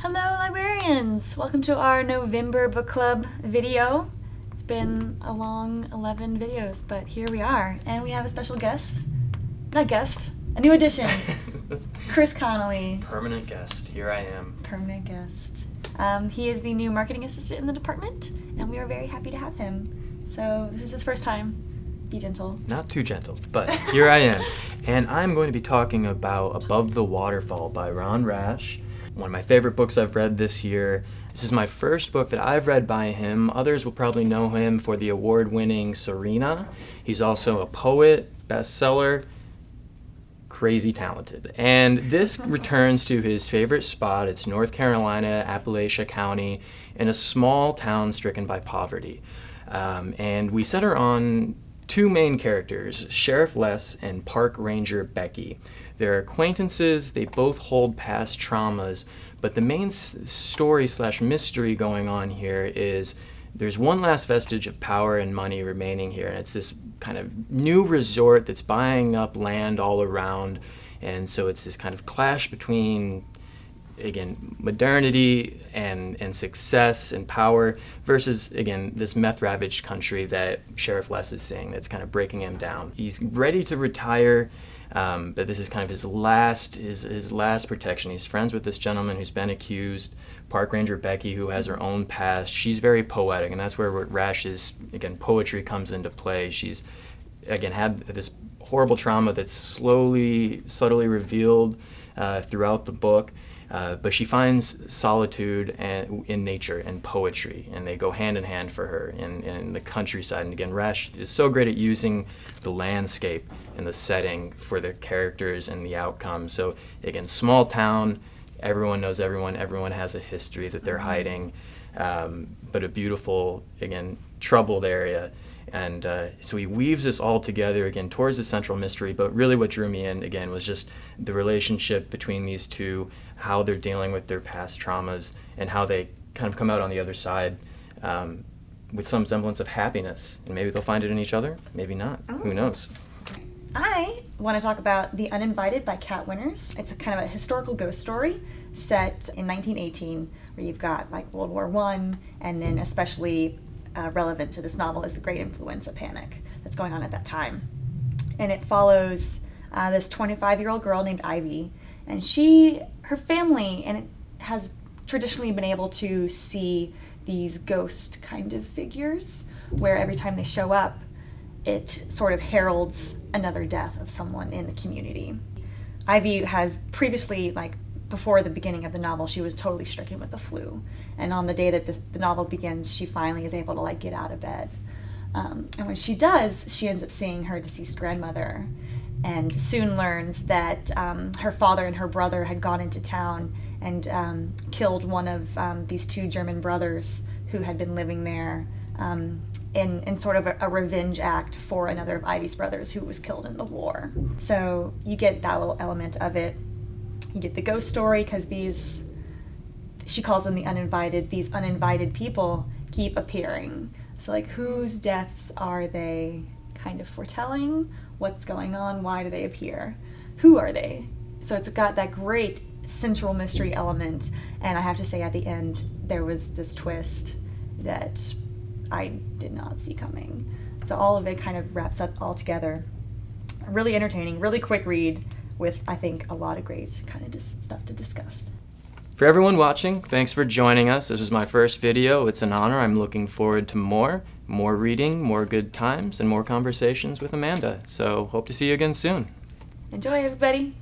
Hello librarians! Welcome to our November book club video. It's been a long 11 videos, but here we are. And we have a special guest. Not guest, a new addition. Chris Connolly. Permanent guest, here I am. Permanent guest. He is the new marketing assistant in the department, and we are very happy to have him. So this is his first time. Be gentle. Not too gentle, but here I am. And I'm going to be talking about Above the Waterfall by Rash. One of my favorite books I've read this year. This is my first book that I've read by him. Others will probably know him for the award-winning Serena. He's also a poet, bestseller, crazy talented. And this returns to his favorite spot. It's North Carolina, Appalachia County, in a small town stricken by poverty. And we center on two main characters, Sheriff Les and Park Ranger Becky. They're acquaintances, they both hold past traumas, but the main story/mystery going on here is there's one last vestige of power and money remaining here, and it's this kind of new resort that's buying up land all around, and so it's this kind of clash between, again, modernity and success and power versus, again, this meth-ravaged country that Sheriff Les is seeing that's kind of breaking him down. He's ready to retire, but this is kind of his last protection. He's friends with this gentleman who's been accused, Park Ranger Becky, who has her own past. She's very poetic, and that's where Rash's, again, poetry comes into play. She's, again, had this horrible trauma that's slowly, subtly revealed throughout the book. But she finds solitude in nature and poetry, and they go hand in hand for her in the countryside. And again, Rash is so great at using the landscape and the setting for the characters and the outcomes. So again, small town, everyone knows everyone, everyone has a history that they're hiding, but a beautiful, again, troubled area. And so he weaves this all together, again, towards the central mystery. But really what drew me in, again, was just the relationship between these two, how they're dealing with their past traumas, and how they kind of come out on the other side with some semblance of happiness. And maybe they'll find it in each other, maybe not. Oh. Who knows? I want to talk about The Uninvited by Kat Winters. It's a kind of a historical ghost story set in 1918, where you've got like World War I, and then especially relevant to this novel is the Great Influenza Panic that's going on at that time. And it follows this 25-year-old girl named Ivy, and her family, and it has traditionally been able to see these ghost kind of figures, where every time they show up, it sort of heralds another death of someone in the community. Ivy has previously, before the beginning of the novel, she was totally stricken with the flu. And on the day that the novel begins, she finally is able to get out of bed. And when she does, she ends up seeing her deceased grandmother, and soon learns that her father and her brother had gone into town and killed one of these two German brothers who had been living there in sort of a revenge act for another of Ivy's brothers who was killed in the war. So you get that little element of it. You get the ghost story, because she calls them the uninvited. These uninvited people keep appearing. So whose deaths are they kind of foretelling? What's going on? Why do they appear? Who are they? So it's got that great central mystery element. And I have to say, at the end, there was this twist that I did not see coming. So all of it kind of wraps up all together. Really entertaining, really quick read, with, I think, a lot of great kind of stuff to discuss. For everyone watching, thanks for joining us. This was my first video. It's an honor. I'm looking forward to more reading, more good times, and more conversations with Amanda. So hope to see you again soon. Enjoy, everybody.